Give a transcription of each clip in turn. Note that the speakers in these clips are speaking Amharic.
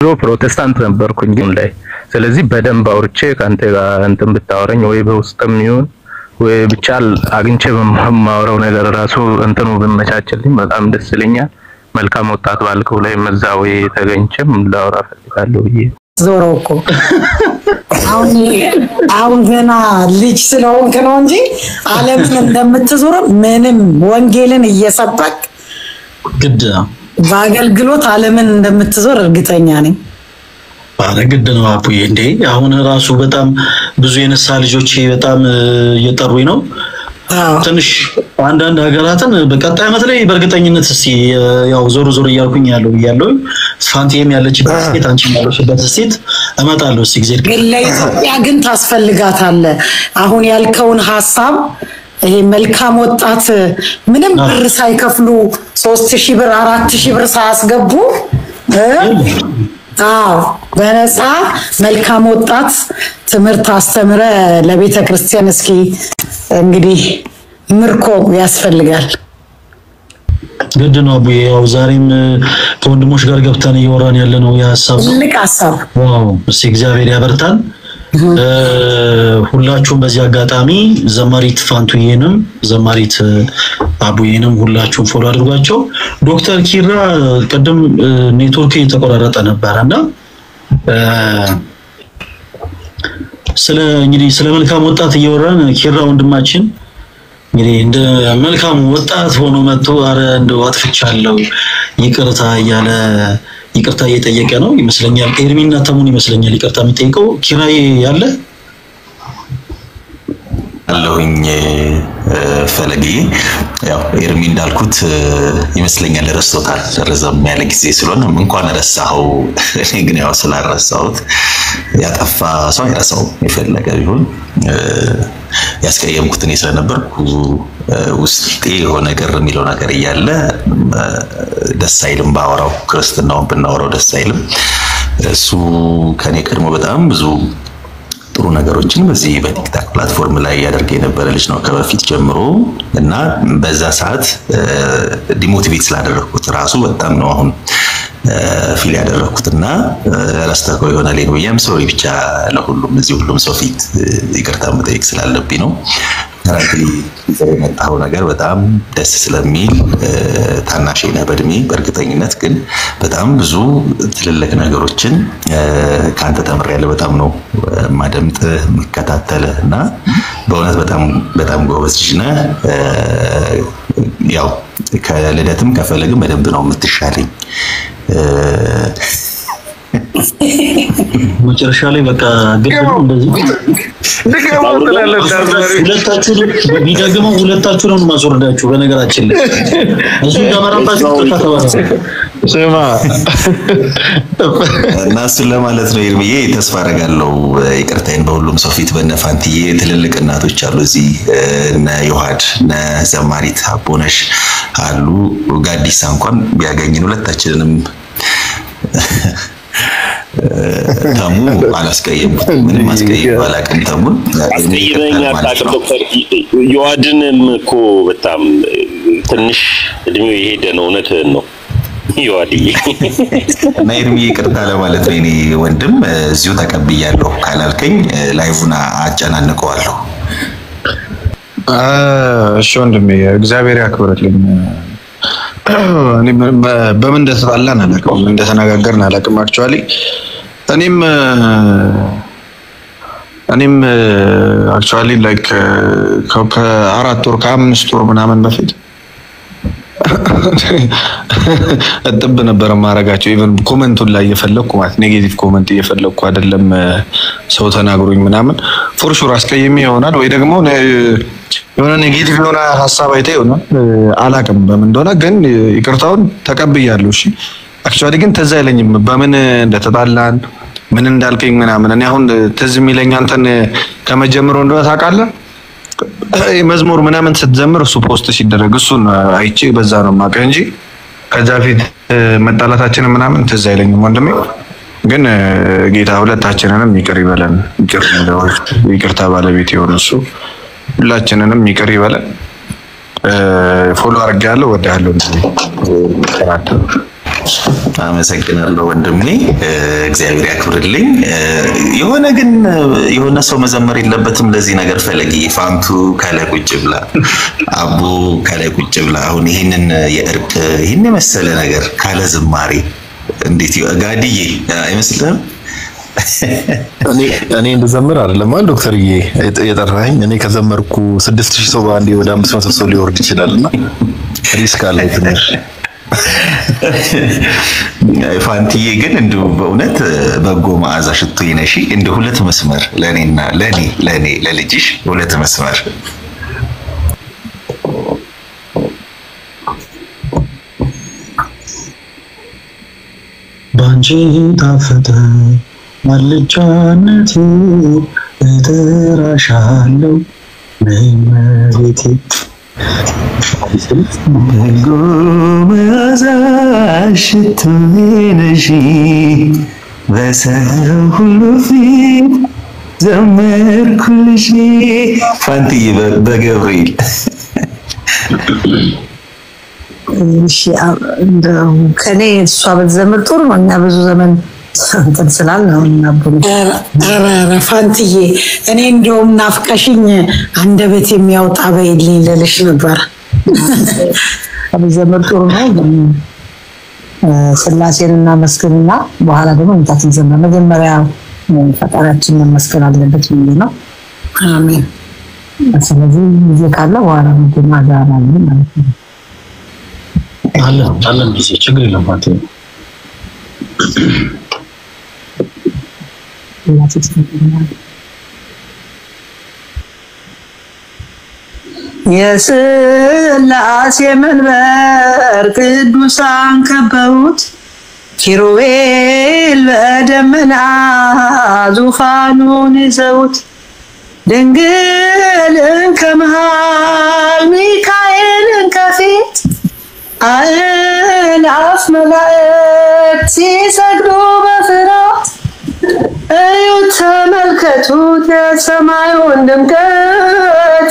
ድሮ ፕሮቴስታንት ነበርኩኝ ግን ላይ ስለዚህ በደንብ አውርቼ ካንተ ጋር እንትን ብታወራኝ ወይ በውስጥም ይሁን ወይ ብቻ አግኝቼ በማወራው ነገር ራሱ እንትኑ በመቻቸልኝ በጣም ደስ ይለኛል መልካም ወጣት ባልከው ላይ መዛው ተገኝቼም ላወራ ፈልጋለሁ ዞሮኮ አሁን ገና ልጅ ስለሆንክ ነው እንጂ ዓለምን እንደምትዞር ምንም ወንጌልን እየሰበክ ግድ በአገልግሎት ዓለምን እንደምትዞር እርግጠኛ ነኝ ባለ ግድ ነው አቡዬ እንዴ አሁን ራሱ በጣም ብዙ የነሳ ልጆች በጣም እየጠሩኝ ነው ትንሽ አንዳንድ ሀገራትን በቀጣይ አመት ላይ በእርግጠኝነት እስቲ ያው ዞር ዞር እያልኩኝ ያለው ፋንቲም ያለችበት ስቴት አንቺ ያለሽበት ስቴት አመጣለሁ እስቲ ግዜ ለኢትዮጵያ ግን ታስፈልጋታለ አሁን ያልከውን ሐሳብ ይሄ መልካም ወጣት ምንም ብር ሳይከፍሉ 3000 ብር 4000 ብር ሳያስገቡ በነፃ መልካም ወጣት ትምህርት አስተምረ ለቤተ ክርስቲያን እስኪ እንግዲህ ምርኮ ያስፈልጋል ግድ ነው አቡዬ ያው ዛሬም ከወንድሞች ጋር ገብተን እየወራን ያለነው የሐሳብ ትልቅ ሐሳብ ዋው እስቲ እግዚአብሔር ያበርታን ሁላችሁም በዚህ አጋጣሚ ዘማሪት ፋንቱዬንም ዘማሪት አቡዬንም ሁላችሁም ፎሎ አድርጓቸው ዶክተር ኪራ ቀደም ኔትወርክ እየተቆራረጠ ነበርና ስለ መልካም ወጣት እየወራን ኪራ ወንድማችን እንግዲህ እንደ መልካም ወጣት ሆኖ መጥቶ አረ እንደው አጥፍቻለሁ ይቅርታ ያለ ይቅርታ እየጠየቀ ነው ይመስለኛል ኤርሚና ተሙን ይመስለኛል ይቅርታ የሚጠይቀው ኪራይ ያለ አለሁኝ ፈለጊ ያው ኤርሚ እንዳልኩት ይመስለኛል ረስቶታል ረዘም ያለ ጊዜ ስለሆነ እንኳን ረሳው እኔ ግን ያው ስላረሳሁት ያጠፋ ሰው ያረሳው ይፈልጋ ቢሆን ያስቀየምኩት እኔ ስለነበርኩ ውስጤ የሆነ ነገር የሚለው ነገር እያለ ደስ አይልም ባወራው ክርስትናውን ብናወራው ደስ አይልም እሱ ከኔ ቀድሞ በጣም ብዙ ጥሩ ነገሮችን በዚህ በቲክታክ ፕላትፎርም ላይ ያደርግ የነበረ ልጅ ነው ከበፊት ጀምሮ እና በዛ ሰዓት ዲሞቲቬት ስላደረኩት ራሱ በጣም ነው አሁን ፊል ያደረኩትና ራስታው ይሆናል ነው ሶሪ ብቻ ለሁሉም እዚህ ሁሉም ሰው ፊት ይቅርታ መጠየቅ ስላለብኝ ነው ራክሊ የመጣው ነገር በጣም ደስ ስለሚል ታናሽና በእድሜ በእርግጠኝነት ግን በጣም ብዙ ትልልቅ ነገሮችን ካንተ ተምሬያለሁ በጣም ነው ማደምጥ መከታተልና በእውነት በጣም ጎበዝ ልጅ ነህ ያው ከልደትም ከፈለግም በደንብ ነው የምትሻለኝ መጨረሻ ላይ በቃ ግጥም እንደዚህ ሁለታችሁ ቢደግመው ሁለታችሁ ነው ማስወርዳችሁ በነገራችን ላይ እሱ እንደመረጣችሁ ተከታተሉ ስማ ናስ ለማለት ነው ኤርሚዬ ተስፋ አደርጋለሁ ይቅርታዬን በሁሉም ሰው ፊት በነፋንቲዬ ትልልቅ እናቶች አሉ እዚህ እና ዮሐድ እና ዘማሪት አቦነሽ አሉ ጋዲሳ እንኳን ቢያገኝን ሁለታችንንም ታሙ አላስቀየምኩት ምንም አስቀየም አላቀም ታሙን አስቀየመኛ ዶክተር ዮሐድንም እኮ በጣም ትንሽ እድሜው የሄደ ነው እውነትህን ነው ዮሐድዬ ናይርሚ ይቅርታ ለማለት ነው እኔ ወንድም እዚሁ ተቀብያለሁ ካላልከኝ ላይቭና አጨናንቀዋለሁ እሺ ወንድሜ እግዚአብሔር ያክብርልኝ እኔ በምን እንደተጣላን አላውቅም እንደተነጋገርን አላውቅም አክቹአሊ እኔም አክቹአሊ ላይክ ከአራት ወር ከአምስት ወር ምናምን በፊት እጥብ ነበር ማረጋቸው ኢቭን ኮሜንቱን ላይ እየፈለኩ ማለት ኔጌቲቭ ኮሜንት እየፈለኩ አይደለም ሰው ተናግሮኝ ምናምን ፎር ሹር አስቀየሚ ይሆናል ወይ ደግሞ የሆነ ኔጌቲቭ የሆነ ሐሳብ አይተ ይሆናል አላውቅም በምን እንደሆነ ግን ይቅርታውን ተቀብያለሁ እሺ አክቹአሊ ግን ተዛ አይለኝም በምን እንደተጣላን ምን እንዳልከኝ ምናምን እኔ አሁን ትዝ የሚለኝ አንተን ከመጀመሩ እንደው ታውቃለህ መዝሙር ምናምን ስትዘምር እሱ ፖስት ሲደረግ እሱን አይቼ በዛ ነው ማቀ እንጂ ከዛ ፊት መጣላታችን ምናምን ትዝ አይለኝም ወንድሜ ግን ጌታ ሁለታችንንም ይቅር ይበለን ይቅርታ ባለቤት ይሆን እሱ ሁላችንንም ይቅር ይበለን ፎሎ አድርጋለሁ ወዳለሁ እንደዚህ አመሰግናለሁ ወንድሜ እግዚአብሔር ያክብርልኝ የሆነ ሰው መዘመር የለበትም ለዚህ ነገር ፈለጊ ፋንቱ ካለ ቁጭ ብላ አቡ ካለ ቁጭ ብላ አሁን ይሄንን የእርቅ ይሄን መሰለ ነገር ካለ ዝማሬ እንዴት ጋዲዬ አይመስልም እኔ እንደዘምር አይደለም ማለት ዶክተርዬ የጠራኝ እኔ ከዘመርኩ 6000 ሰው ባንዴ ወደ 500 ሰው ሊወርድ ይችላልና ሪስክ አለው ትንሽ ፋንቲዬ ግን እንደው በእውነት በጎ መዓዛ ሽቶ ይነሺ እንደ ሁለት መስመር ለኔና ለኔ ለልጅሽ ሁለት መስመር ባንቺ ታፈተ ማልጫነቱ እጠራሻለሁ ነይመቤቴ በጎ መዓዛ ሽቶ ይነሺ በሰው ሁሉ ፊት ዘመርኩልሽ ፋንቲዬ በገብርኤል እሺ እንደው ከኔ እሷ በዘመር ጥሩ ነው እና ብዙ ዘመን እንትን ስላልነው እናብሩ ፋንቲዬ እኔ እንደውም ናፍቀሽኝ አንደበት የሚያወጣ በይልኝ ልልሽ ነበር በዘመር ጥሩ ነው ስላሴን እናመስግንና በኋላ ደግሞ እንታችን ዘመን መጀመሪያ ፈጣሪያችን መመስገን አለበት ነው አሜን ስለዚህ ይሄ ካለ በኋላ ነው ማዳና ማለት ነው አለ ጊዜ ችግር የለም ማለት ነው የስላሴ መንበር ቅዱሳን ከበውት ኪሩቤል በደመና ዙፋኑን ይዘውት ድንግልን ከመሃል ሚካኤልን ከፊት አእላፍ መላእክት ሲሰግዱ በፍርሃት እዩት ተመልከቱት የሰማዩን ድምቀት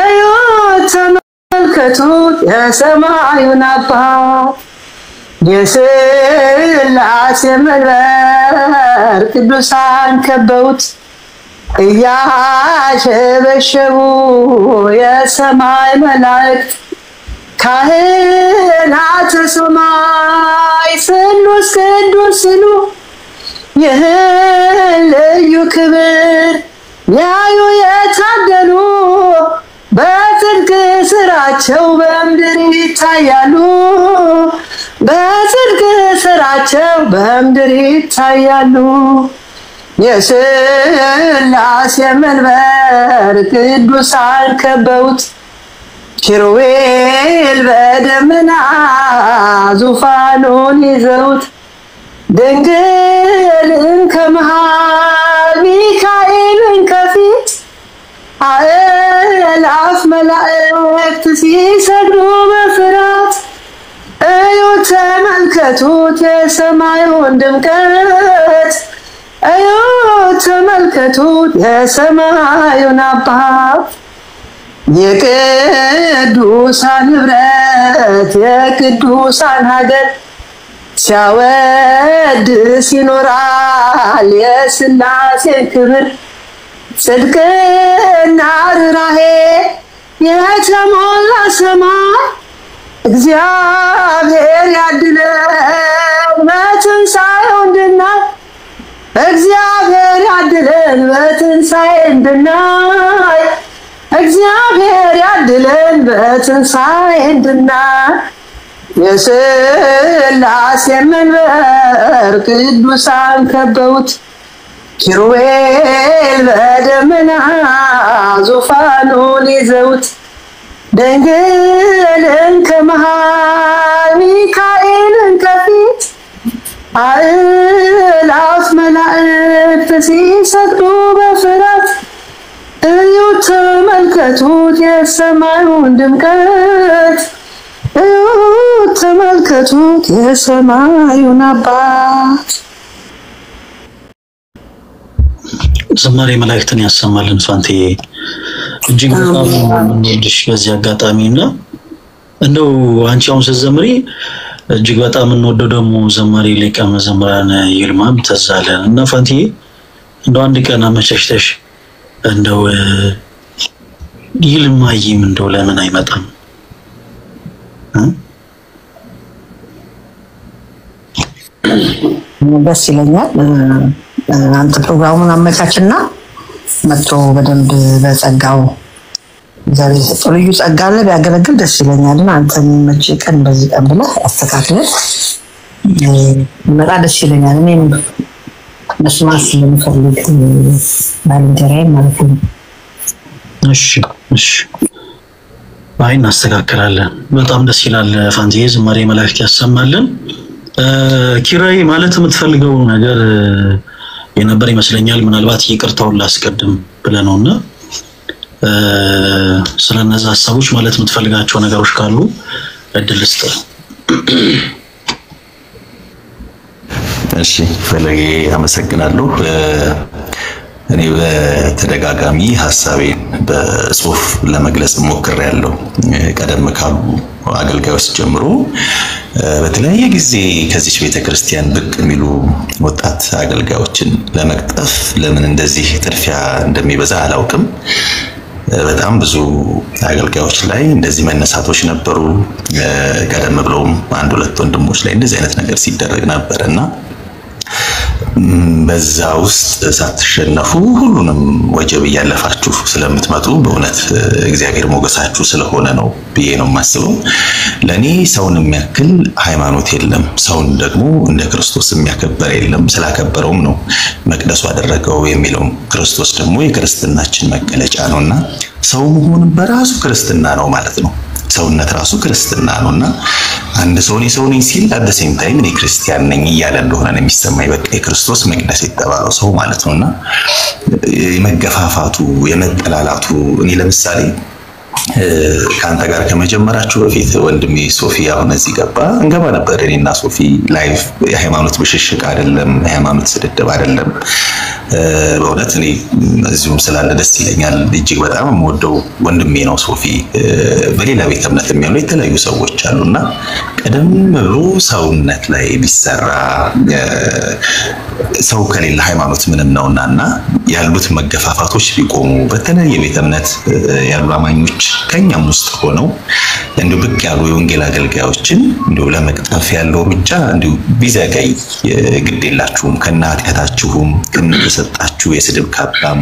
እዩት ተመልከቱት የሰማዩን አባት የስላሴ መንበር ቅዱሳን ከበውት እያሸበሸቡ የሰማይ መላእክት ካህናተ ሰማይ ስሉስ ቅዱስ ሲሉ ይህን ልዩ ክብር ያዩ የታደሉ በጽድቅ ስራቸው በምድር ይታያሉ በጽድቅ ስራቸው በምድር ይታያሉ የስላሴ መንበር ቅዱሳን ከበውት ኪሩቤል በደመና ዙፋኑን ይዘውት ድንግልን ከመሃል ሚካኤልን ከፊት አእላፍ መላእክት ሲሰግዱ በፍርሃት እዩት ተመልከቱት የሰማዩን ድምቀት እዩት ተመልከቱት የሰማዩን አባት የቅዱሳን ህብረት የቅዱሳን ሀገር ሲያወድስ ይኖራል የስላሴን ክብር ጽድቅና ርኅራኄ የተሞላ ሰማይ እግዚአብሔር ያድለን በትንሣኤው እንድናይ እግዚአብሔር ያድለን በትንሣኤ እንድናይ እግዚአብሔር ያድለን በትንሣኤ እንድናይ የስላሴ መንበር ቅዱሳን ከበውት ኪሩቤል በደመና ዙፋኑን ይዘውት ድንግልን ከመሃል ሚካኤልን ከፊት አእላፍ መላእክት ሲሰግዱ በፍርሃት እዩት ተመልከቱት የሰማዩን ድምቀት እዩት ተመልከቱት የሰማዩን አባት ዝማሬ መላእክትን ያሰማልን ፋንቲዬ እጅግ በጣም እንወድሽ በዚህ አጋጣሚና እንደው አንቺ አሁን ስትዘምሪ እጅግ በጣም እንወደው ደግሞ ዘማሪ ሊቀ መዘምራን ይልማም ተዛለን እና ፋንቲዬ እንደው አንድ ቀን አመቻችተሽ እንደው ይልማይም እንደው ለምን አይመጣም? ደስ ይለኛል። አንተ ፕሮግራሙን አመቻችና መጥቶ በደንብ በጸጋው ዛሬ ልዩ ጸጋ አለ ቢያገለግል ደስ ይለኛል። አንተን መቼ ቀን በዚህ ቀን ብለህ አስተካክለህ መጣ ደስ ይለኛል። እኔም መስማት ስለምፈልግ ባልንጀራዬ ማለት ነው። እሺ አይ እናስተካክላለን። በጣም ደስ ይላል። ፋንቲዬ ዝማሬ መላእክት ያሰማልን። ኪራይ ማለት የምትፈልገው ነገር የነበር ይመስለኛል። ምናልባት ይቅርታውን ላስቀድም ብለህ ነውና ስለነዛ ሐሳቦች ማለት የምትፈልጋቸው ነገሮች ካሉ እድል ስጥ። እሺ ፈለጌ አመሰግናለሁ። እኔ በተደጋጋሚ ሐሳቤን በጽሁፍ ለመግለጽ ሞክሬያለሁ። ቀደም ካሉ አገልጋዮች ጀምሮ በተለያየ ጊዜ ከዚህ ቤተክርስቲያን ብቅ የሚሉ ወጣት አገልጋዮችን ለመቅጠፍ ለምን እንደዚህ ጥድፊያ እንደሚበዛ አላውቅም። በጣም ብዙ አገልጋዮች ላይ እንደዚህ መነሳቶች ነበሩ። ቀደም ብለውም አንድ ሁለት ወንድሞች ላይ እንደዚህ አይነት ነገር ሲደረግ ነበርና በዛ ውስጥ ሳትሸነፉ ሁሉንም ወጀብ ያለፋችሁ ስለምትመጡ በእውነት እግዚአብሔር ሞገሳችሁ ስለሆነ ነው ብዬ ነው የማስበው። ለኔ ሰውን የሚያክል ሃይማኖት የለም፣ ሰውን ደግሞ እንደ ክርስቶስ የሚያከበር የለም። ስላከበረውም ነው መቅደሱ አደረገው የሚለው። ክርስቶስ ደግሞ የክርስትናችን መገለጫ ነውና ሰው መሆን በራሱ ክርስትና ነው ማለት ነው። ሰውነት ራሱ ክርስትና ነውና አንድ ሰው ነኝ ሲል at the same time እኔ ክርስቲያን ነኝ እያለ እንደሆነ ነው የሚሰማኝ። በቃ የክርስቶስ መቅደስ የተባለው ሰው ማለት ነውና የመገፋፋቱ የመጠላላቱ እኔ ለምሳሌ ካንተ ጋር ከመጀመራችሁ በፊት ወንድሜ ሶፊ አሁን እዚህ ገባ እንገባ ነበር እኔና ሶፊ ላይቭ። የሃይማኖት ብሽሽቅ አይደለም፣ የሃይማኖት ስድድብ አይደለም። በእውነት እኔ እዚሁም ስላለ ደስ ይለኛል። እጅግ በጣም የምወደው ወንድሜ ነው ሶፊ። በሌላ ቤተ እምነት የሚያሉ የተለያዩ ሰዎች አሉና ቀደም ብሎ ሰውነት ላይ ቢሰራ ሰው ከሌለ ሃይማኖት ምንም ነውና ያሉት መገፋፋቶች ቢቆሙ በተለያየ ቤተ እምነት ያሉ አማኞች ከኛም ውስጥ ሆነው እንደው ብቅ ያሉ የወንጌል አገልጋዮችን እንደው ለመቅጠፍ ያለው ብቻ እንደው ቢዘገይ ግድ የላችሁም። ከናጥያታችሁም ከነተሰጣችሁ የስድብ ካባም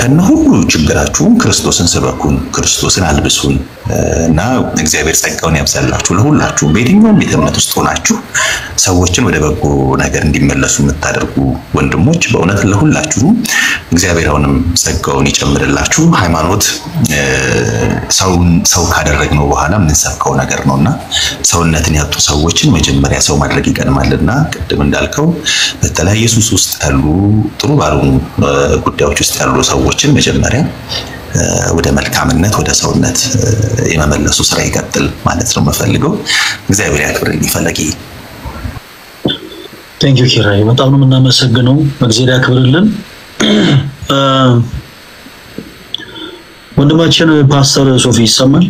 ከነሁሉ ችግራችሁም ክርስቶስን ስበኩን፣ ክርስቶስን አልብሱን እና እግዚአብሔር ጸጋውን ያብዛላችሁ። ለሁላችሁም በየትኛውም ቤተ እምነት ውስጥ ሆናችሁ ሰዎችን ወደ በጎ ነገር እንዲመለሱ የምታደርጉ ወንድሞች በእውነት ለሁላችሁም እግዚአብሔርውንም ጸጋውን ይጨምርላችሁ። ሃይማኖት ሰው ካደረግነው በኋላ ምን ሰብከው ነገር ነውና ሰውነትን ያጡ ሰዎችን መጀመሪያ ሰው ማድረግ ይቀድማልና ቅድም እንዳልከው በተለያየ ኢየሱስ ውስጥ ያሉ ጥሩ ባሉን ጉዳዮች ውስጥ ያሉ ሰዎችን መጀመሪያ ወደ መልካምነት ወደ ሰውነት የመመለሱ ስራ ይቀጥል ማለት ነው መፈልገው። እግዚአብሔር ያክብርልኝ ፈለጌ። Thank you ኪራይ፣ በጣም ነው እናመሰግነው። እግዚአብሔር ያክብርልን። ወንድማችን ፓስተር ሶፊ ይሰማል?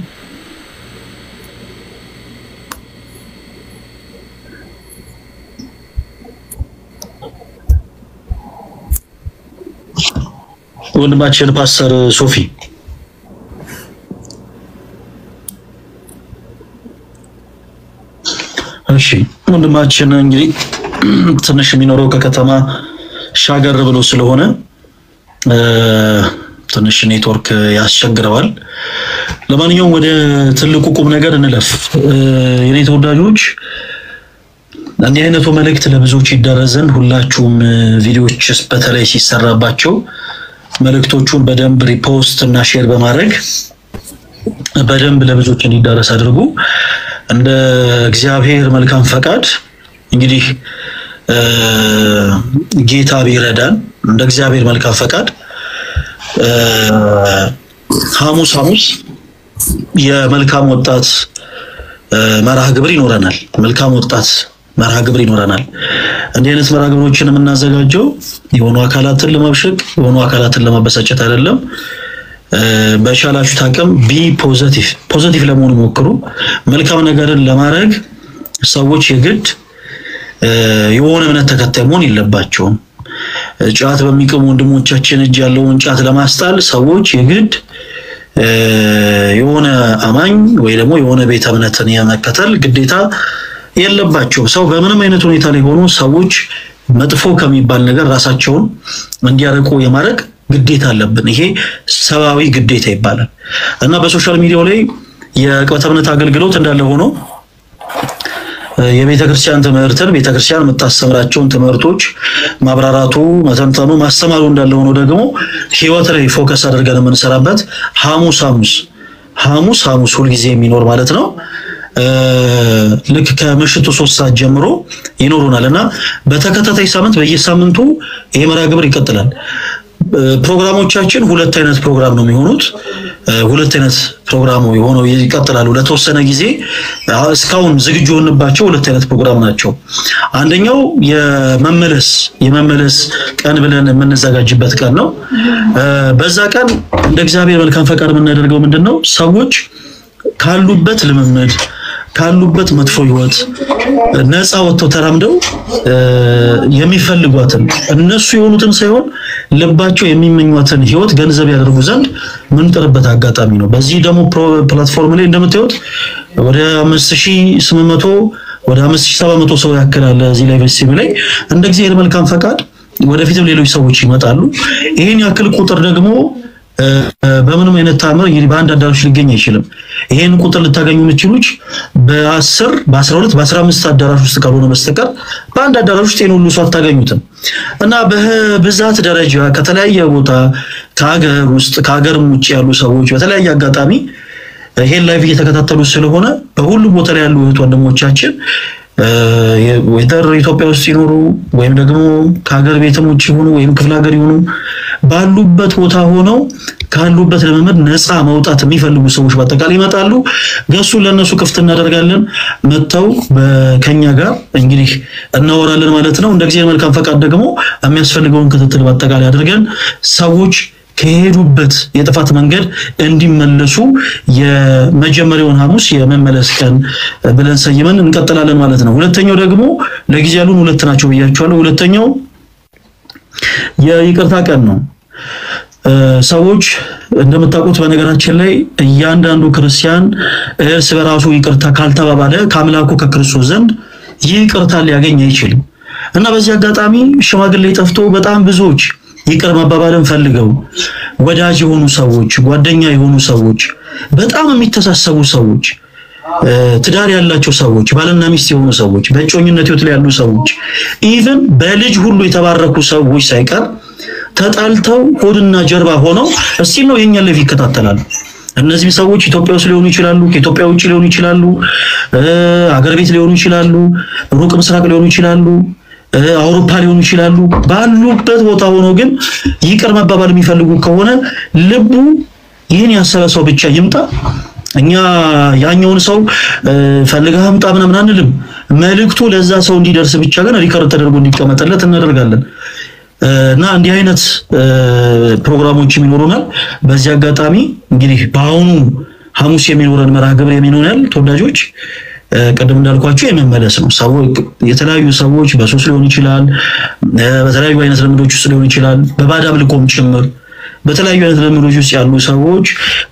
ወንድማችን ፓስተር ሶፊ እሺ ወንድማችን እንግዲህ ትንሽ የሚኖረው ከከተማ ሻገር ብሎ ስለሆነ ትንሽ ኔትወርክ ያስቸግረዋል። ለማንኛውም ወደ ትልቁ ቁም ነገር እንለፍ። የኔ ተወዳጆች እንዲህ አይነቱ መልእክት ለብዙዎች ይደረዘን ሁላችሁም ቪዲዮዎችስ በተለይ ሲሰራባቸው መልእክቶቹን በደንብ ሪፖስት እና ሼር በማድረግ በደንብ ለብዙዎች እንዲዳረስ አድርጉ። እንደ እግዚአብሔር መልካም ፈቃድ እንግዲህ ጌታ ቢረዳን እንደ እግዚአብሔር መልካም ፈቃድ ሐሙስ የመልካም ወጣት መርሃ ግብር ይኖረናል። መልካም ወጣት መርሃ ግብር ይኖረናል። እንዲህ አይነት መርሃ ግብሮችን የምናዘጋጀው የሆኑ አካላትን ለማብሸቅ የሆኑ አካላትን ለማበሳጨት አይደለም። በሻላችሁ ታቀም ቢ ፖዚቲቭ ለመሆን ሞክሩ። መልካም ነገርን ለማድረግ ሰዎች የግድ የሆነ እምነት ተከታይ መሆን የለባቸውም። ጫት በሚቀሙ ወንድሞቻችን እጅ ያለውን ጫት ለማስጣል ሰዎች የግድ የሆነ አማኝ ወይ ደግሞ የሆነ ቤተ እምነትን የመከተል ግዴታ የለባቸው። ሰው በምንም አይነት ሁኔታ ላይ ሆኖ ሰዎች መጥፎ ከሚባል ነገር ራሳቸውን እንዲያርቁ የማድረግ ግዴታ አለብን። ይሄ ሰዋዊ ግዴታ ይባላል እና በሶሻል ሚዲያው ላይ የቤተ እምነት አገልግሎት እንዳለ ሆኖ የቤተክርስቲያን ትምህርትን ቤተክርስቲያን የምታስተምራቸውን ትምህርቶች ማብራራቱ መተንተኑ ማስተማሩ እንዳለ ሆኖ ደግሞ ህይወት ላይ ፎከስ አድርገን የምንሰራበት ሐሙስ ሁሉ ጊዜ የሚኖር ማለት ነው። ልክ ከምሽቱ 3 ሰዓት ጀምሮ ይኖሩናልና በተከታታይ ሳምንት በየሳምንቱ ይሄ መርሃ ግብር ይቀጥላል። ፕሮግራሞቻችን ሁለት አይነት ፕሮግራም ነው የሚሆኑት። ሁለት አይነት ፕሮግራሙ ሆነው ይቀጥላሉ ለተወሰነ ጊዜ። እስካሁን ዝግጁ ሆነባቸው ሁለት አይነት ፕሮግራም ናቸው። አንደኛው የመመለስ ቀን ብለን የምንዘጋጅበት ቀን ነው። በዛ ቀን እንደ እግዚአብሔር መልካም ፈቃድ የምናደርገው ምንድነው? ሰዎች ካሉበት ልምምድ ካሉበት መጥፎ ህይወት ነፃ ወጥተው ተራምደው የሚፈልጓትን እነሱ የሆኑትን ሳይሆን ልባቸው የሚመኙትን ህይወት ገንዘብ ያደርጉ ዘንድ ምን ጥረበት አጋጣሚ ነው። በዚህ ደግሞ ፕላትፎርም ላይ እንደምታዩት ወደ 5800 ወደ 5700 ሰው ያከላለ እዚህ ላይ በሲም ላይ እንደ እግዚአብሔር መልካም ፈቃድ ወደፊትም ሌሎች ሰዎች ይመጣሉ። ይሄን ያክል ቁጥር ደግሞ በምንም አይነት ታምር በአንድ አዳራሽ ሊገኝ አይችልም። ይሄን ቁጥር ልታገኙ የምትችሉት በ10 በ12 በ15 አዳራሽ ውስጥ ካልሆነ በስተቀር በአንድ አዳራሽ ውስጥ ሁሉ ሰው አታገኙትም እና በብዛት ደረጃ ከተለያየ ቦታ ከሀገር ውስጥ ከሀገርም ውጭ ያሉ ሰዎች በተለያየ አጋጣሚ ይሄን ላይቭ እየተከታተሉ ስለሆነ በሁሉ ቦታ ላይ ያሉ ወንድሞቻችን ወይተር ኢትዮጵያ ውስጥ ይኖሩ ወይም ደግሞ ከሀገር ቤትም ውጭ ሆኑ ወይም ክፍለ ሀገር ይሆኑ ባሉበት ቦታ ሆነው ካሉበት ለመመድ ነፃ መውጣት የሚፈልጉ ሰዎች በአጠቃላይ ይመጣሉ። ገሱ ለነሱ ክፍት እናደርጋለን። መተው በከኛ ጋር እንግዲህ እናወራለን ማለት ነው። እንደ እግዚአብሔር መልካም ፈቃድ ደግሞ የሚያስፈልገውን ክትትል በአጠቃላይ አድርገን ሰዎች ከሄዱበት የጥፋት መንገድ እንዲመለሱ የመጀመሪያውን ሐሙስ የመመለስ ቀን ብለን ሰይመን እንቀጥላለን ማለት ነው። ሁለተኛው ደግሞ ለጊዜው ያሉን ሁለት ናቸው ብያችኋለሁ። ሁለተኛው የይቅርታ ቀን ነው። ሰዎች እንደምታውቁት በነገራችን ላይ እያንዳንዱ ክርስቲያን እርስ በራሱ ይቅርታ ካልተባባለ ከአምላኩ ከክርስቶስ ዘንድ ይቅርታ ሊያገኝ አይችልም እና በዚህ አጋጣሚ ሽማግሌ ጠፍቶ በጣም ብዙዎች ይቅር መባባልን ፈልገው ወዳጅ የሆኑ ሰዎች ጓደኛ የሆኑ ሰዎች በጣም የሚተሳሰቡ ሰዎች ትዳር ያላቸው ሰዎች ባልና ሚስት የሆኑ ሰዎች በእጮኝነት ህይወት ላይ ያሉ ሰዎች ኢቭን በልጅ ሁሉ የተባረኩ ሰዎች ሳይቀር ተጣልተው ሆድና ጀርባ ሆነው እስቲ ነው የኛ ለቪ ይከታተላሉ። እነዚህ ሰዎች ኢትዮጵያ ውስጥ ሊሆኑ ይችላሉ፣ ከኢትዮጵያ ውጭ ሊሆኑ ይችላሉ፣ አገር ቤት ሊሆኑ ይችላሉ፣ ሩቅ ምስራቅ ሊሆኑ ይችላሉ፣ አውሮፓ ሊሆኑ ይችላሉ። ባሉበት ቦታ ሆኖ ግን ይቅር መባባል የሚፈልጉ ከሆነ ልቡ ይህን ያሰበ ሰው ብቻ ይምጣ። እኛ ያኛውን ሰው ፈልገህ አምጣ ምናምን አንልም። መልእክቱ ለዛ ሰው እንዲደርስ ብቻ ግን ሪከርድ ተደርጎ እንዲቀመጥለት እናደርጋለን እና እንዲህ አይነት ፕሮግራሞች ይኖሩናል። በዚህ አጋጣሚ እንግዲህ በአሁኑ ሐሙስ የሚኖረን መርሃ ግብር የሚኖረን ተወዳጆች ቀደም እንዳልኳችሁ የመመለስ ነው። ሰዎች የተለያዩ ሰዎች በሶስ ሊሆን ይችላል፣ በተለያዩ አይነት ልምዶች ውስጥ ሊሆን ይችላል፣ በባዳ አምልኮም ጭምር በተለያዩ አይነት ልምዶች ውስጥ ያሉ ሰዎች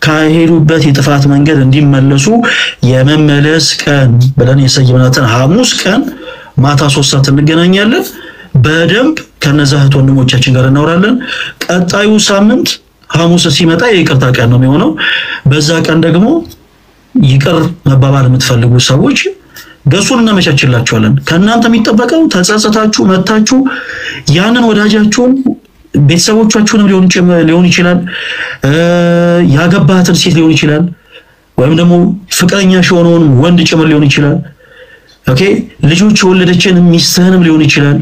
ከሄዱበት የጥፋት መንገድ እንዲመለሱ የመመለስ ቀን ብለን የሰየምናትን ሐሙስ ቀን ማታ 3 ሰዓት እንገናኛለን። በደንብ ከነዛ እህት ወንድሞቻችን ጋር እናወራለን። ቀጣዩ ሳምንት ሐሙስ ሲመጣ የይቅርታ ቀን ነው የሚሆነው። በዛ ቀን ደግሞ ይቅር መባባል የምትፈልጉ ሰዎች ገሱን እናመቻችላችኋለን። ከእናንተ የሚጠበቀው ተጸጸታችሁ መታችሁ ያንን ወዳጃችሁን ቤተሰቦቻችሁንም ሊሆን ይችላል፣ ያገባትን ሴት ሊሆን ይችላል፣ ወይም ደግሞ ፍቅረኛሽ የሆነውን ወንድ ጭምር ሊሆን ይችላል። ኦኬ ልጆች የወለደችን ሚስትህንም ሊሆን ይችላል።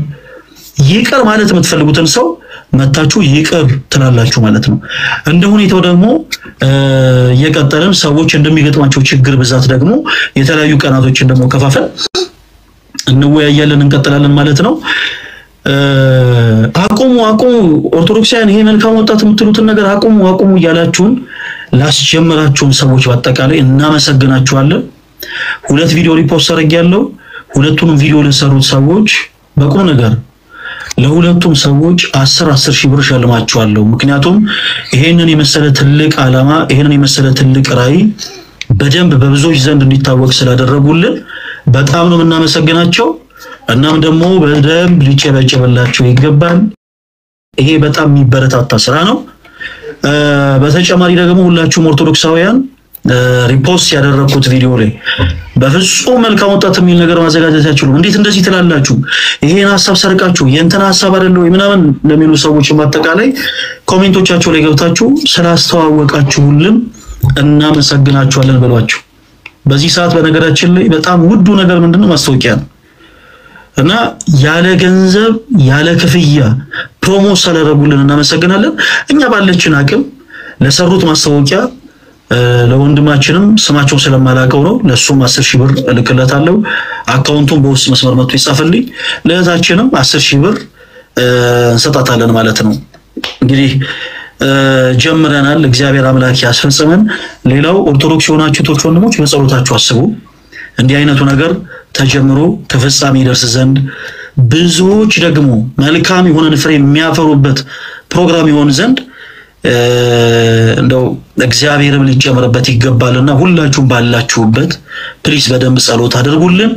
ይቅር ማለት የምትፈልጉትን ሰው መታችሁ ይቅር ትላላችሁ ማለት ነው። እንደ ሁኔታው ደግሞ የቀጠለን ሰዎች እንደሚገጥማቸው ችግር ብዛት ደግሞ የተለያዩ ቀናቶችን ደግሞ ከፋፈል እንወያያለን እንቀጥላለን ማለት ነው። አቁሙ ኦርቶዶክሳውያን ይሄ መልካም ወጣት የምትሉትን ነገር አቁሙ እያላችሁን ላስጀመራችሁን ሰዎች በአጠቃላይ እናመሰግናችኋለን። 2 ቪዲዮ ሪፖስት አድርጌያለሁ። ሁለቱንም ቪዲዮ ለሰሩት ሰዎች በቁም ነገር ለሁለቱም ሰዎች 10 ሺህ ብር ሸልማቸዋለሁ። ምክንያቱም ይሄንን የመሰለ ትልቅ ዓላማ ይሄንን የመሰለ ትልቅ ራዕይ በደንብ በብዙዎች ዘንድ እንዲታወቅ ስላደረጉልን በጣም ነው የምናመሰግናቸው። እናም ደግሞ በደንብ ሊጨበጨብላቸው ይገባል። ይሄ በጣም የሚበረታታ ስራ ነው። በተጨማሪ ደግሞ ሁላችሁም ኦርቶዶክሳውያን ሪፖስት ያደረኩት ቪዲዮ ላይ በፍጹም መልካም ወጣት የሚል ነገር ማዘጋጀት አይችሉም። እንዴት እንደዚህ ትላላችሁ? ይሄን ሐሳብ ሰርቃችሁ የእንትና ሐሳብ አይደለም ወይ ምናምን ለሚሉ ሰዎች ማጠቃላይ ኮሜንቶቻቸው ላይ ገብታችሁ ስላስተዋወቃችሁልን እናመሰግናችኋለን በሏቸው። በዚህ ሰዓት በነገራችን ላይ በጣም ውዱ ነገር ምንድነው? ማስታወቂያ ነው። እና ያለ ገንዘብ ያለ ክፍያ ፕሮሞት ሳላደረጉልን እናመሰግናለን። እኛ ባለችን አቅም ለሰሩት ማስታወቂያ ለወንድማችንም ስማቸው ስለማላቀው ነው ለሱም 10 ሺህ ብር እልክለታለሁ። አካውንቱን በውስጥ መስመር መጥቶ ይጻፈልኝ። ለእህታችንም 10 ሺህ ብር እንሰጣታለን ማለት ነው። እንግዲህ ጀምረናል። እግዚአብሔር አምላክ ያስፈጽመን። ሌላው ኦርቶዶክስ የሆናችሁ ቶች ወንድሞች በጸሎታችሁ አስቡ። እንዲህ አይነቱ ነገር ተጀምሮ ከፍጻሜ ይደርስ ዘንድ ብዙዎች ደግሞ መልካም የሆነን ፍሬ የሚያፈሩበት ፕሮግራም ይሆን ዘንድ እንደው እግዚአብሔርም ሊጨምርበት ይገባልና ሁላችሁም ባላችሁበት ፕሊስ በደንብ ጸሎት አድርጉልን።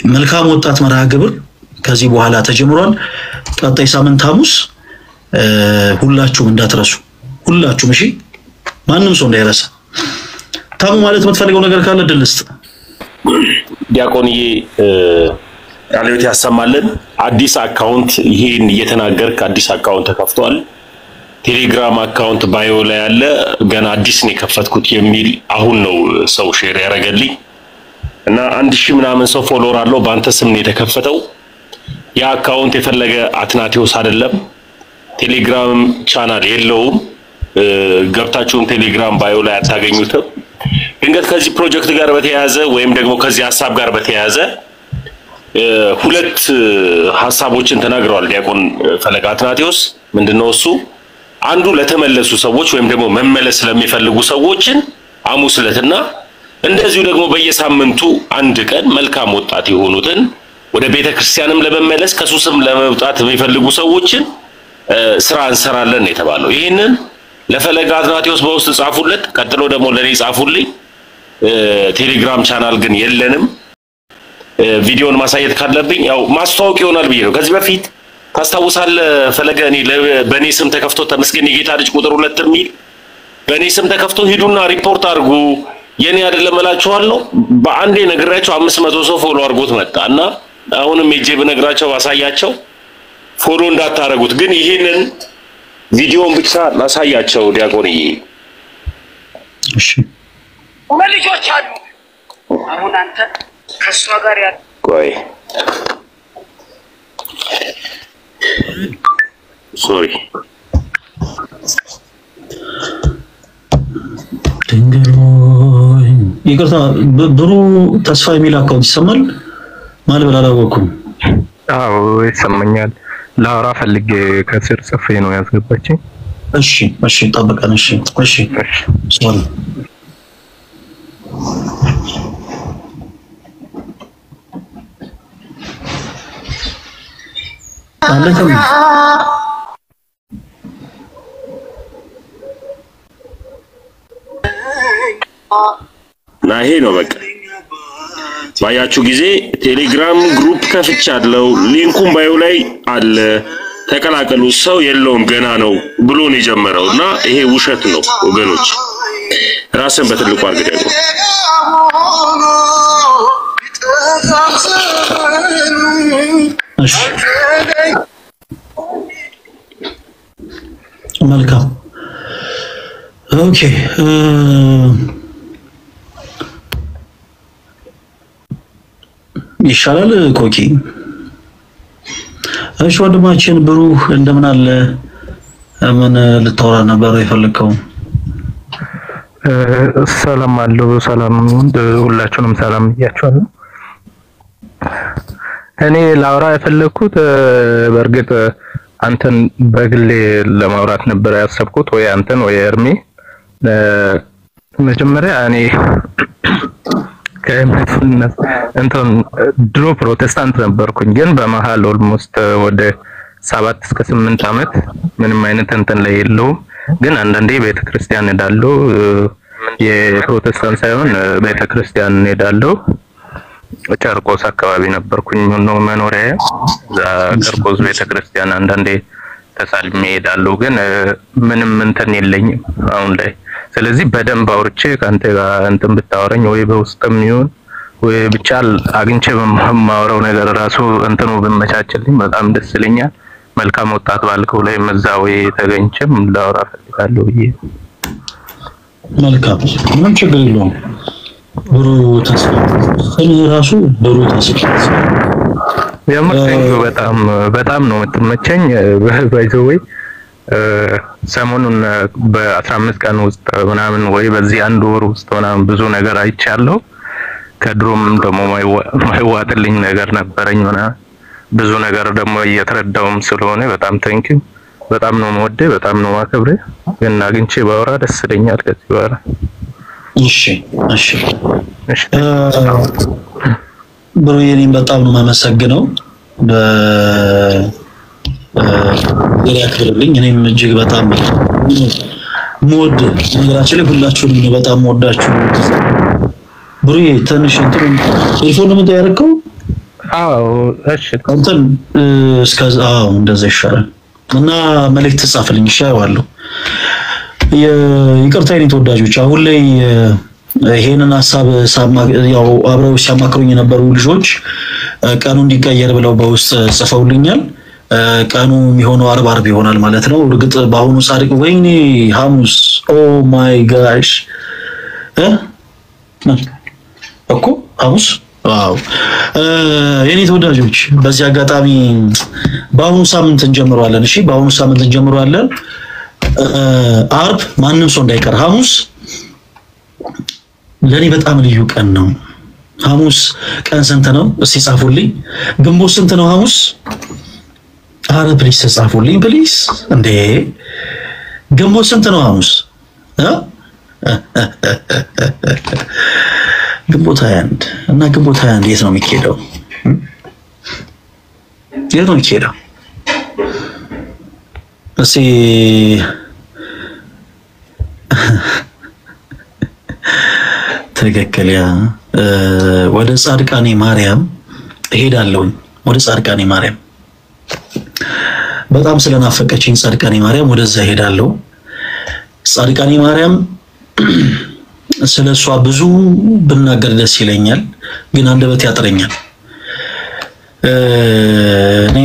መልካም ወጣት መርሃ ግብር ከዚህ በኋላ ተጀምሯል። ቀጣይ ሳምንት ሐሙስ ሁላችሁም እንዳትረሱ፣ ሁላችሁም እሺ፣ ማንም ሰው እንዳይረሳ። ታሙ ማለት የምትፈልገው ነገር ካለ ድልስት ዲያቆንዬ ቃልዮት ያሰማልን። አዲስ አካውንት ይሄን እየተናገርክ አዲስ አካውንት ተከፍቷል። ቴሌግራም አካውንት ባዮ ላይ ያለ ገና አዲስ ነው የከፈትኩት የሚል አሁን ነው ሰው ሼር ያደረገልኝ እና 1000 ምናምን ሰው ፎሎወር አለው። በአንተ ስም ነው የተከፈተው። ያ አካውንት የፈለገ አትናቴዎስ አይደለም። ቴሌግራም ቻናል የለውም። ገብታችሁም ቴሌግራም ባዮ ላይ አታገኙትም። ድንገት ከዚህ ፕሮጀክት ጋር በተያያዘ ወይም ደግሞ ከዚህ ሐሳብ ጋር በተያያዘ ሁለት ሐሳቦችን ተናግረዋል ዲያቆን ፈለገ አትናቴዎስ። ምንድነው እሱ? አንዱ ለተመለሱ ሰዎች ወይም ደግሞ መመለስ ለሚፈልጉ ሰዎችን ሐሙስ ዕለትና እንደዚሁ ደግሞ በየሳምንቱ አንድ ቀን መልካም ወጣት የሆኑትን ወደ ቤተክርስቲያንም ለመመለስ ከሱስም ለመውጣት የሚፈልጉ ሰዎችን ስራ እንሰራለን የተባለው። ይሄንን ለፈለገ አትናቴዎስ በውስጥ ጻፉለት። ቀጥሎ ደግሞ ለኔ ጻፉልኝ። ቴሌግራም ቻናል ግን የለንም። ቪዲዮን ማሳየት ካለብኝ ያው ማስተዋወቅ ይሆናል ብዬ ነው። ከዚህ በፊት ታስታውሳለህ ፈለገ እኔ በኔ ስም ተከፍቶ ተመስገን የጌታ ልጅ ቁጥር 2 የሚል በኔ ስም ተከፍቶ ሂዱና ሪፖርት አድርጉ የኔ አይደለም እላችኋለሁ። በአንዴ ነግራቸው 500 ሰው ፎሎ አድርጎት መጣና አሁንም እጄ በነግራቸው ባሳያቸው ፎሎ እንዳታረጉት። ግን ይሄንን ቪዲዮን ብቻ ላሳያቸው ዲያቆንዬ። እሺ ልጆች አሉ። አሁን አንተ ከሷ ጋር ያ ቆይ ሶሪ ድንገሮይ ይቅርታ ብሩ ተስፋ የሚል አካውንት ይሰማል ማለት አላወኩም። አዎ ይሰማኛል። ላውራ ፈልጌ ከስር ጽፌ ነው ያስገባችኝ። እሺ ጠብቀን። እሺ ሶሪ አለከም ይሄ ነው በቃ። ባያችሁ ጊዜ ቴሌግራም ግሩፕ ከፍቻለሁ፣ ሊንኩን ባዮ ላይ አለ፣ ተቀላቀሉ። ሰው የለውም ገና ነው ብሎ ነው የጀመረውና ይሄ ውሸት ነው ወገኖች። ራስን በትልቁ አድርግ ደግሞ መልካም ኦኬ። ይሻላል ኮኪ። እሺ ወንድማችን ብሩህ እንደምን አለ? ምን ልታወራ ነበር የፈለከው? ሰላም አለው። ሰላም ሁላችሁንም ሰላም እያችኋለሁ። እኔ ላውራ የፈለኩት በእርግጥ አንተን በግሌ ለማውራት ነበር ያሰብኩት፣ ወይ አንተን ወይ እርሜ። መጀመሪያ እኔ ከእምነቱነት እንትን ድሮ ፕሮቴስታንት ነበርኩኝ ግን በመሃል ኦልሞስት ወደ 7 እስከ 8 አመት ምንም አይነት እንትን ላይ የለውም ግን አንዳንዴ ቤተክርስቲያን ሄዳለሁ የፕሮቴስታንት ሳይሆን ቤተክርስቲያን ሄዳለሁ ጨርቆስ አካባቢ ነበርኩኝ ነው መኖሪያ ጨርቆስ ቤተክርስቲያን አንዳንዴ ተሳልሜ ሄዳለሁ ግን ምንም እንትን የለኝም አሁን ላይ ስለዚህ በደንብ አውርቼ ካንተ ጋር እንትን ብታወራኝ ወይ በውስጥም ይሁን ወይ ብቻ አግኝቼ በማወራው ነገር ራሱ እንትኑ በመቻቸልኝ በጣም ደስ ይለኛል መልካም ወጣት ባልከው ላይ መዛው ተገኝቼም ላወራ ፈልጋለሁ ይሄ መልካም ምንም ችግር የለውም ብሩ ተስፋ እኔ ራሱ ብሩ ተስፋ ያመጣኝ በጣም ነው የምትመቸኝ ባይዘው ሰሞኑን በ15 ቀን ውስጥ ምናምን ወይ በዚህ አንድ ወር ውስጥ ምናምን ብዙ ነገር አይቻለሁ ከድሮም ደግሞ ማይዋጥልኝ ነገር ነበረኝ ምናምን ብዙ ነገር ደግሞ እየተረዳውም ስለሆነ በጣም ቴንኪው በጣም ነው ወደ በጣም ነው ማከብሬ እና አግኝቼ ባወራ ደስ ይለኛል ከዚህ በኋላ እሺ ብሩ የኔን በጣም ነው ማመሰግነው ያክብርልኝ እኔም እጅግ በጣም ሞድ ነገራችን ላይ ሁላችሁንም በጣም ሞዳችሁ ብሩ ትንሽ እንትን ቴሌፎን ምን ያደርገው እሺ እንትን እስከዛ እንደዛ ይሻላል እና መልእክት ጻፍልኝ ይሻዋለሁ ይቅርታዬን ተወዳጆች አሁን ላይ ይሄንን ሐሳብ ያው አብረው ሲያማክሩኝ የነበሩ ልጆች ቀኑ እንዲቀየር ብለው በውስጥ ጽፈውልኛል ቀኑ የሚሆነው አርብ ይሆናል ማለት ነው እርግጥ በአሁኑ ጻድቅ ወይኔ ሐሙስ ኦ ማይ ጋሽ እኮ ሐሙስ ዋው የኔ ተወዳጆች በዚህ አጋጣሚ በአሁኑ ሳምንት እንጀምራለን እሺ በአሁኑ ሳምንት እንጀምራለን አርብ ማንንም ሰው እንዳይቀር ሐሙስ ለኔ በጣም ልዩ ቀን ነው ሐሙስ ቀን ስንት ነው እስቲ ጻፉልኝ ግንቦት ስንት ነው ሐሙስ አረ ፕሊስ ጻፉልኝ ፕሊስ እንዴ ግንቦት ስንት ነው ሐሙስ ግንቦት 21 እና ግንቦት 21 የት ነው የሚሄደው እስቲ ትክክል ያ ወደ ጻድቃኔ ማርያም እሄዳለሁ ወደ ጻድቃኔ ማርያም በጣም ስለናፈቀችኝ ጻድቃኔ ማርያም ወደዛ እሄዳለሁ ጻድቃኔ ማርያም ስለሷ ብዙ ብናገር ደስ ይለኛል ግን አንደበት ያጥረኛል እኔ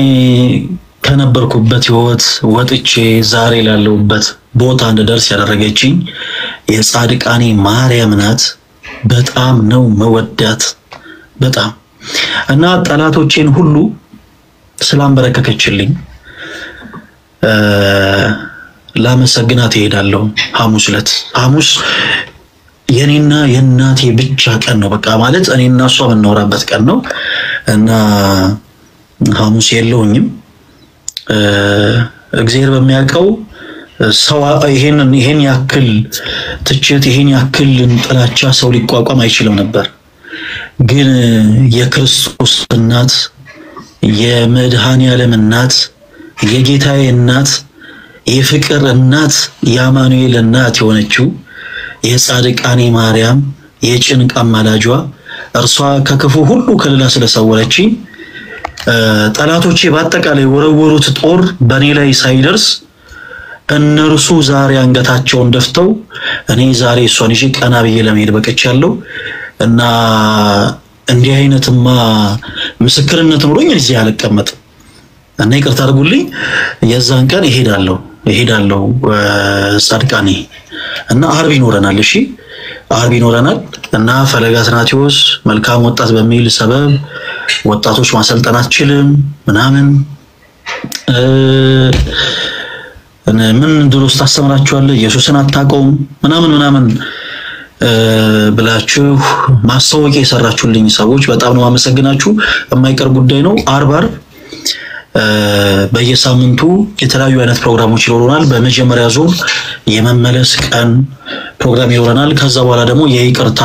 ከነበርኩበት ህይወት ወጥቼ ዛሬ ላለሁበት ቦታ እንደደርስ ያደረገችኝ የጻድቃኔ ማርያም ናት በጣም ነው መወዳት በጣም እና ጠላቶቼን ሁሉ ስላንበረከከችልኝ ላመሰግናት እሄዳለሁ ሐሙስ የኔና የናቴ ብቻ ቀን ነው በቃ ማለት እኔና እሷ የምንኖርበት ቀን ነው እና ሐሙስ የለውኝም እግዚአብሔር በሚያውቀው ሰው ይሄን ያክል ትችት ይሄን ያክል ጥላቻ ሰው ሊቋቋም አይችልም ነበር ግን የክርስቶስ እናት የመድኃኔዓለም እናት የጌታዬ እናት የፍቅር እናት የአማኑኤል እናት የሆነችው የጻድቃኔ ማርያም የጭንቅ አማላጇ እርሷ ከክፉ ሁሉ ከለላ ስለሰወረችኝ ጠላቶቼ በአጠቃላይ ወረወሩት ጦር በኔ ላይ ሳይደርስ እነርሱ ዛሬ አንገታቸውን ደፍተው እኔ ዛሬ እሷን ይዤ ቀና ብዬ ለመሄድ በቀቻለሁ እና እንዲህ አይነትማ ምስክርነት ኖሮኝ እዚህ አልቀመጥም እና ይቅርታ አድርጉልኝ የዛን ቀን እሄዳለሁ ጻድቃኔ እና አርብ ይኖረናል እሺ አርብ ይኖረናል እና ፈለገ አትናቴዎስ መልካም ወጣት በሚል ሰበብ ወጣቶች ማሰልጠን አትችልም ምናምን ምን ድሮስ ታስተምራችኋለህ ኢየሱስን አታውቀውም ምናምን ብላችሁ ማስተዋወቂያ የሰራችሁልኝ ሰዎች በጣም ነው አመሰግናችሁ የማይቀር ጉዳይ ነው አርብ በየሳምንቱ የተለያዩ አይነት ፕሮግራሞች ይኖሩናል። በመጀመሪያ ዙር የመመለስ ቀን ፕሮግራም ይኖረናል። ከዛ በኋላ ደግሞ የይቅርታ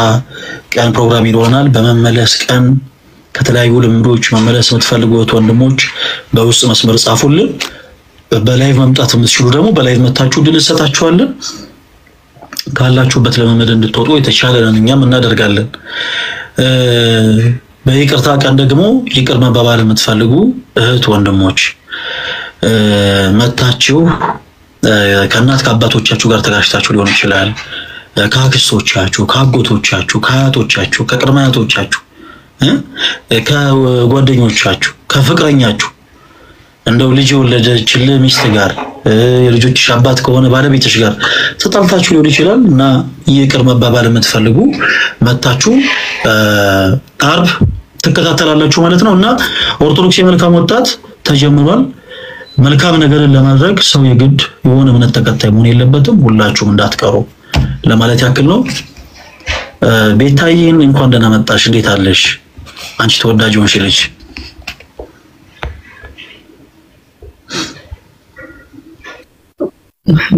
ቀን ፕሮግራም ይኖረናል። በመመለስ ቀን ከተለያዩ ልምዶች መመለስ የምትፈልጉት ወንድሞች በውስጥ መስመር ጻፉልን። በላይቭ መምጣት የምትችሉ ደግሞ በላይቭ መታችሁ ድል እንሰጣችኋለን። ካላችሁበት ለመመድ እንድትወጡ የተቻለንን እኛም እናደርጋለን። በይቅርታ ቀን ደግሞ ይቅር መባባል የምትፈልጉ እህት ወንድሞች መታችሁ ከእናት ከአባቶቻችሁ ጋር ተጋጭታችሁ ሊሆን ይችላል። ከአክስቶቻችሁ፣ ከአጎቶቻችሁ፣ ከአያቶቻችሁ፣ ከቅድመ አያቶቻችሁ፣ ከጓደኞቻችሁ፣ ከፍቅረኛችሁ እንደው ልጅ ወለደችልህ ሚስት ጋር የልጆችሽ አባት ከሆነ ባለቤትሽ ጋር ተጣልታችሁ ሊሆን ይችላል እና ይቅር መባባል የምትፈልጉ መታችሁ አርብ ትከታተላላችሁ ማለት ነው። እና ኦርቶዶክስ የመልካም ወጣት ተጀምሯል። መልካም ነገርን ለማድረግ ሰው የግድ የሆነ እምነት ተከታይ መሆን የለበትም። ሁላችሁም እንዳትቀሩ ለማለት ያክል ነው። ቤታዬን እንኳን ደህና መጣሽ። እንዴት አለሽ አንቺ ተወዳጅ ሆንሽ ልጅ?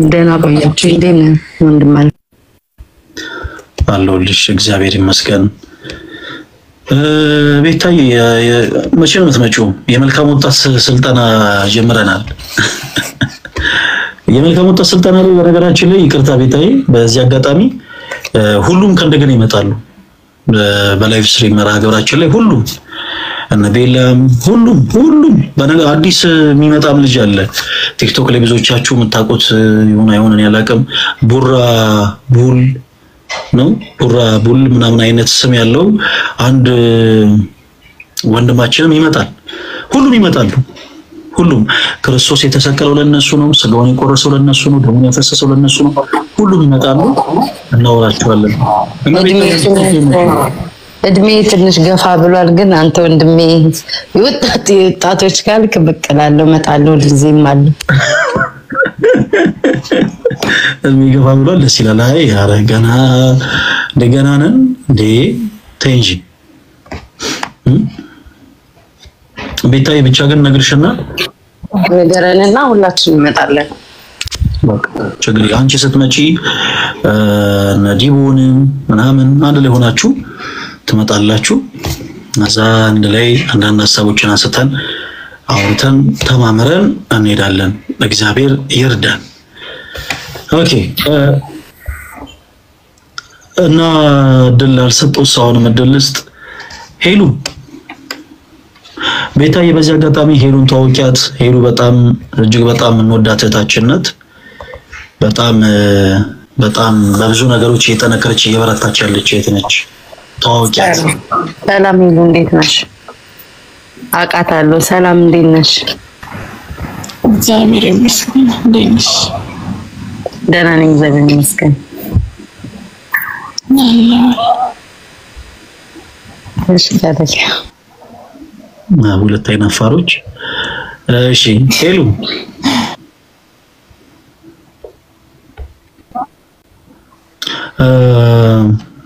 ደህና ቆያችሁ? እንዴት ነህ ወንድም? አለሁልሽ እግዚአብሔር ይመስገን። ቤታዬ መቼ ነው የምትመጪው? የመልካም ወጣት ስልጠና ጀምረናል። የመልካም ወጣት ስልጠና ላይ በነገራችን ላይ ይቅርታ ቤታዬ፣ በዚህ አጋጣሚ ሁሉም ከእንደገና ይመጣሉ። በላይቭ ስትሪም መርሃ ግብራችን ላይ ሁሉም እነ ቤላም ሁሉም አዲስ የሚመጣም ልጅ አለ። ቲክቶክ ላይ ብዙዎቻችሁ የምታውቁት ይሁን አይሆን እኔ አላውቅም። ቡራ ቡል ምናምን አይነት ስም ያለው አንድ ወንድማችንም ይመጣል። ሁሉም ይመጣሉ። ሁሉም ክርስቶስ የተሰቀለው ለነሱ ነው፣ ስጋውን የቆረሰው ለነሱ ነው፣ ደሙን ያፈሰሰው ለነሱ ነው። ሁሉም ይመጣሉ፣ እናወራቸዋለን። እድሜ ትንሽ ገፋ ብሏል፣ ግን አንተ ወንድሜ የወጣቶች ካልክ ብቅ እላለሁ እመጣለሁ፣ ልጅም አለ። እድሜ ገፋ ብሏል፣ ደስ ይላል። አይ ኧረ ገና ነን እንዴ ተይ እንጂ ቤታዬ። ብቻ ግን ነግርሽና ነገረንና ሁላችንም እንመጣለን። በቃ ችግር አንቺ ስትመጪ ነዲቡንም ምናምን አንድ ላይ ሆናችሁ ትመጣላችሁ። እዛ አንድ ላይ አንዳንድ ሀሳቦችን አንስተን አውርተን ተማምረን እንሄዳለን። እግዚአብሔር ይርዳን። ኦኬ እና ድል አልሰጠው ሰውን መደልስት ሄሉ ቤታዬ፣ በዚህ አጋጣሚ ሄሉን ታውቂያት? ሄሉ በጣም እጅግ በጣም እንወዳት እህታችን ናት። በጣም በብዙ ነገሮች እየጠነከረች እየበረታች ያለች እህት ነች። ታውቂያት? ሰላም ሄሉ፣ እንዴት ነሽ? አውቃታለሁ። ሰላም እንዴት ነሽ? እግዚአብሔር ይመስገን። እንዴት ነሽ? ደህና ነኝ እግዚአብሔር ይመስገን። እሺ ታዲያ ሁለት አይነት ፋሮች። እሺ ሄሉ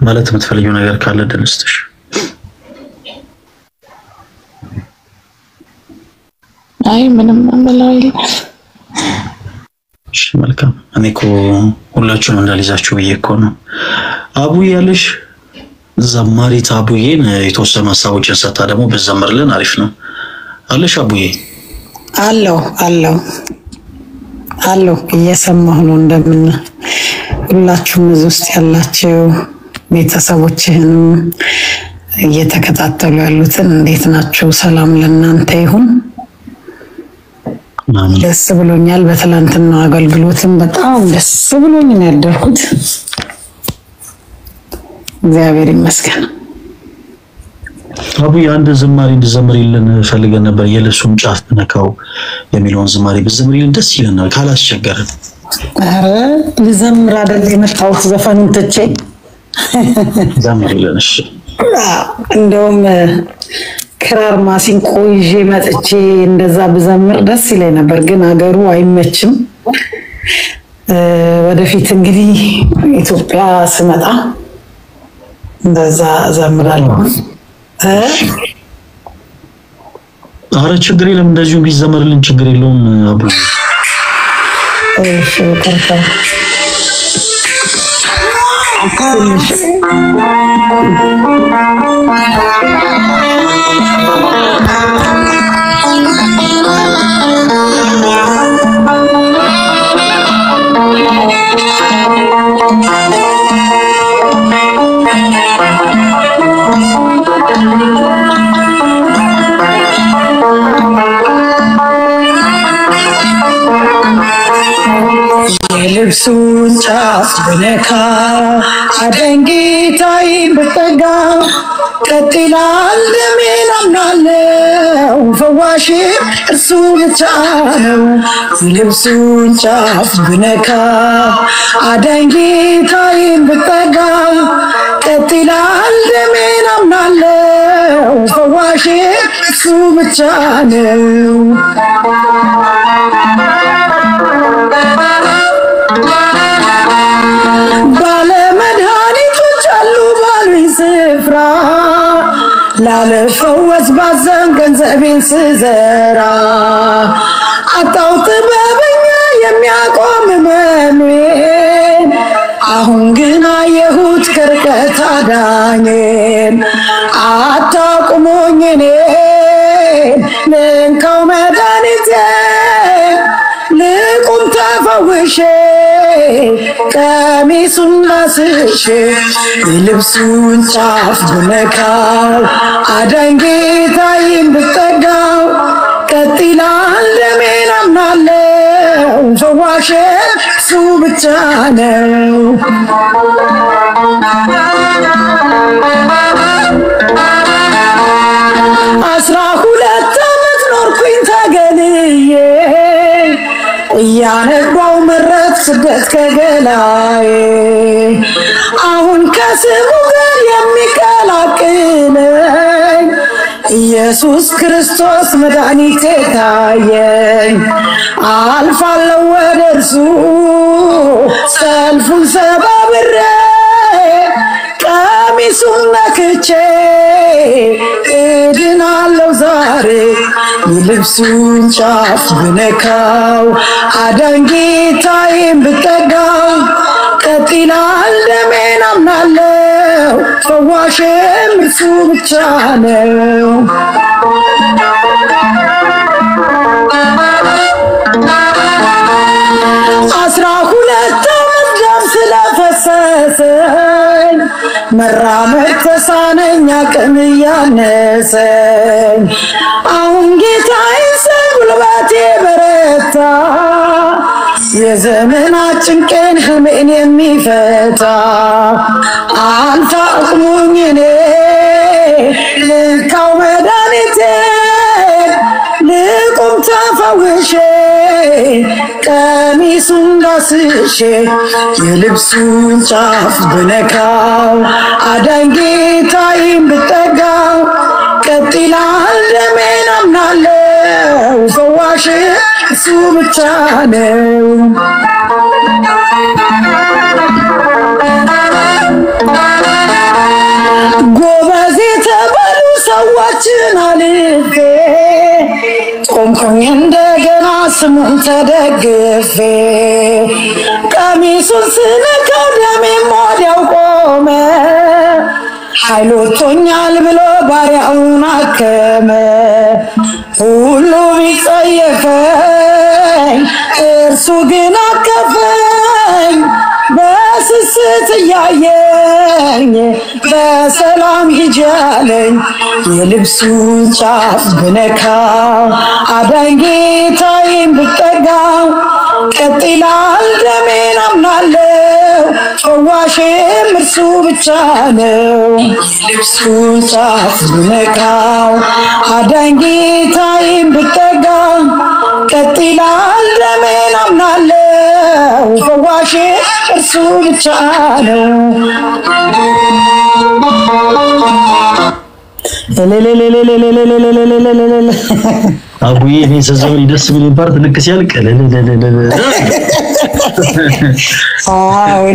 ማለት የምትፈልጊው ነገር ካለ ድልስትሽ? አይ ምንም አመላው የለም። እሺ መልካም። እኔ እኮ ሁላችሁም እንዳልይዛችሁ ብዬ እኮ ነው። አቡዬ ያለሽ ዘማሪት አቡዬን የተወሰኑ ሀሳቦችን ሰታ ደግሞ በዘመርልን አሪፍ ነው። አለሽ አቡዬ? አለው እየሰማሁ ነው። እንደምን ሁላችሁም እዚህ ውስጥ ያላችሁ ቤተሰቦችህንም እየተከታተሉ ያሉትን እንዴት ናችሁ? ሰላም ለእናንተ ይሁን። ደስ ብሎኛል። በትላንትና አገልግሎትም በጣም ደስ ብሎኝ ነው ያደርኩት። እግዚአብሔር ይመስገን። አቡዬ አንድ ዝማሬ እንድዘምሪልን ፈልገን ነበር። የልብሱን ጫፍ ነካው የሚለውን ዝማሬ ብትዘምሪልን ደስ ይለናል ካላስቸገረን። ኧረ ልዘምር አይደል የመጣሁት ዘፈኑን ትቼ ዘምሪልን። እሺ እንደውም ክራር ማሲንቆ ይዤ መጥቼ እንደዛ ብዘምር ደስ ይለኝ ነበር፣ ግን አገሩ አይመችም። ወደፊት እንግዲህ ኢትዮጵያ ስመጣ እንደዛ ዘምራለሁ። አረ ችግር የለም እንደዚሁ ቢዘመርልን ችግር የለውም አቡ እሺ ቀርታ የልብሱን ጫፍ ብነካ አደንጌታዬን ብጠጋ ቀጥ ይላል ደሜን አምናለው ፈዋሽ እርሱ ብቻ ነው የልብሱን ጫፍ ብነካ አደንጌታዬን ብጠጋ ቀጥ ይላል ደሜን አምናለው ፈዋሽ እርሱ ብቻ ነው ላለፈወስ ባዘን ገንዘቤን ስዘራ አጣው ጥበበኛ የሚያቆም መኑን አሁን ግን አየሁት ከርቀት አዳኜን አታቁሞኝ እኔን ልንካው መድኃኒቴን ልቁም ተፈውሼ ቀሚሱን ላስሼ የልብሱን ጫፍ ብነካው አዳኝ ጌታዬን ብጠጋው ቀጥ ይላል ደሜን አምናለው ፈዋሽ እሱ ብቻ ነው አስራ ሁለት ዓመት ኖርኩኝ ተገልዬ ያነባው ምረት ስደት ከገላዬ አሁን ከስሙ ጋር የሚቀላቅለኝ ኢየሱስ ክርስቶስ መድኃኒቴ ታየኝ አልፋለሁ ወደ እርሱ ሰልፉን ሰባብሬ ቀሚሱን ነክቼ እድናለሁ ዛሬ የልብሱን ጫፍ ብነካው አዳኝ ጌታዬን ብጠጋው ቀጥ ይላል ደሜን አምናለው ፈዋሽም እርሱ ብቻ ነው አስራ ሁለት ዓመት ደም ስለፈሰሰኝ መራመድ ተሳነኝ አቅም እያነሰኝ አሁን ጌታዬን ሳይ ጉልበቴ በረታ የዘመናችን ቀን ህልሜን የሚፈታ አንተ አቁሙኝ እኔ ልካው መድኃኒቴን ልቁም ተፈውሼ ቀሚሱን ዳስሼ የልብሱን ጫፍ ብነካው አዳኝ ጌታዬን ብጠጋው ቀጥ ይላል ደሜን አምናለው ፈዋሽ እሱ ብቻ ነው ጎበዝ የተባሉ ሰዎችን አልፌ ቆምኩኝ እንደገና ስሙን ተደግፌ ቀሚሱን ስነካው ደሜም ወዲያው ቆመ ኃይሎቶኛል ብሎ ባሪያውን አከመ ሁሉ ቢጸየፈኝ እርሱ ግን አቀፈኝ በስስት እያየኝ በሰላም ሂጂ አለኝ የልብሱን ጫፍ ብነካው አዳኝ ጌታዬን ብጠጋው ቀጥ ይላል ደሜን አምናለው ፈዋሽም እርሱ ብቻ ነው የልብሱን ጫፍ ብነካው አዳኝ ጌታዬን ብጠጋው ቀጥ ይላል ደሜን አምናለው ፈዋሽ እርሱ ብቻ ነው አቡዬ እኔ ሰዘውን ደስ ቢል ፓርት ልክ ሲያልቅ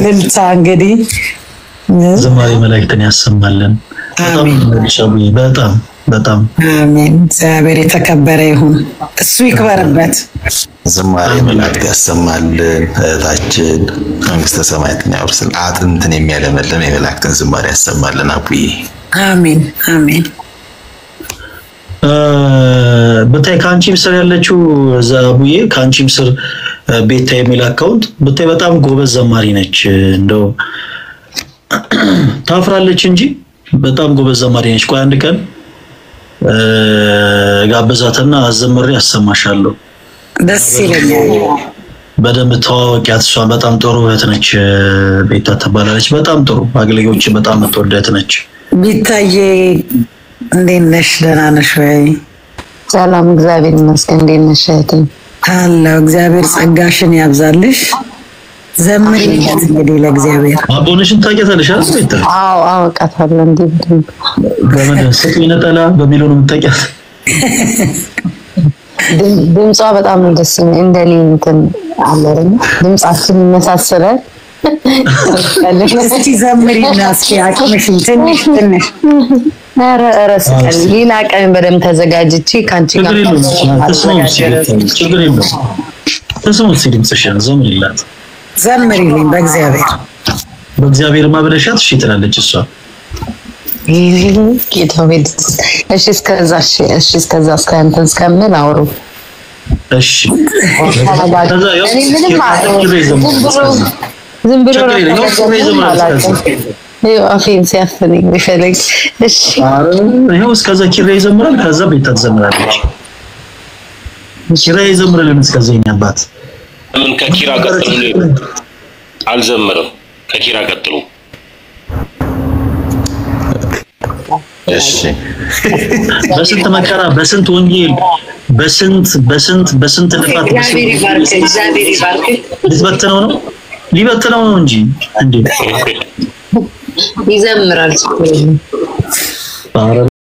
ልልታ እንግዲህ ዘማሪ መላእክትን ያሰማልን። በጣም አቡዬ በጣም በጣም አሜን። እግዚአብሔር የተከበረ ይሁን፣ እሱ ይክበርበት። ዝማሬ መላእክት ያሰማልን። እህታችን መንግስተ ሰማያትን ያወርስልን። አጥንትን የሚያለመልም የመላእክትን ዝማሬ ያሰማልን። አቡዬ አሜን አሜን። በታይ ካንቺም ስር ያለችው አቡዬ ካንቺም ስር ቤታ የሚል አካውንት በታይ በጣም ጎበዝ ዘማሪ ነች። እንደው ታፍራለች እንጂ በጣም ጎበዝ ዘማሪ ነች። ቆይ አንድ ቀን ጋበዛትና አዘምሬ ያሰማሻለሁ። ደስ ይለኛል። በደንብ ተዋወቂያት። እሷ በጣም ጥሩ እህት ነች። ቤታ ትባላለች። በጣም ጥሩ አገልጋዮች በጣም ተወዳጅ ነች። ቢታዬ እንዴት ነሽ? ደህና ነሽ ወይ? ሰላም እግዚአብሔር ይመስገን። እንዴት ነሽ እህቴ? አለሁ። እግዚአብሔር ጸጋሽን ያብዛልሽ። ዘምሪለት እንግዲህ ለእግዚአብሔር። አቦነሽን ታውቂያታለሽ አይደል? ቤታ አዎ አውቃታለሁ። እንዴ በምን ሰጥኝ ነጠላ በሚለው ነው የምታውቂያት? ድምጿ በጣም ደስ የሚል እንደኔ እንትን አለኝ። ድምጻችን ይመሳሰላል። እስቲ ዘምሪና እስኪ አቅምሽን ትንሽ ኧረ ስቀል ሌላ ቀን በደምብ ተዘጋጅቼ ካንቺ ጋር ችግር የለውም። ተስሙት ድምፅሽን ዘምሪላት። ዘምሪልኝ በእግዚአብሔር ማብለሻት እሺ ትላለች እሷ። ጌታው እሺ እስከዛ እስከምል አውሩ። እሺ ዝም ብሎ አፌን ሲያፍነኝ ቢፈልግ እሺ ይኸው እስከዛ ኪራ ይዘምራል። ከዛ ቤታ ትዘምራለች። ኪራ ይዘምራል። እስከዛ ይኛባት ምን ከኪራ ቀጥሎ አልዘምርም። ከኪራ ቀጥሎ እሺ በስንት መከራ በስንት ወንጌል በስንት ልፋት እግዚአብሔር ይባርክ። ሊበትነው ነው እንጂ እንዴ ይዘምራል።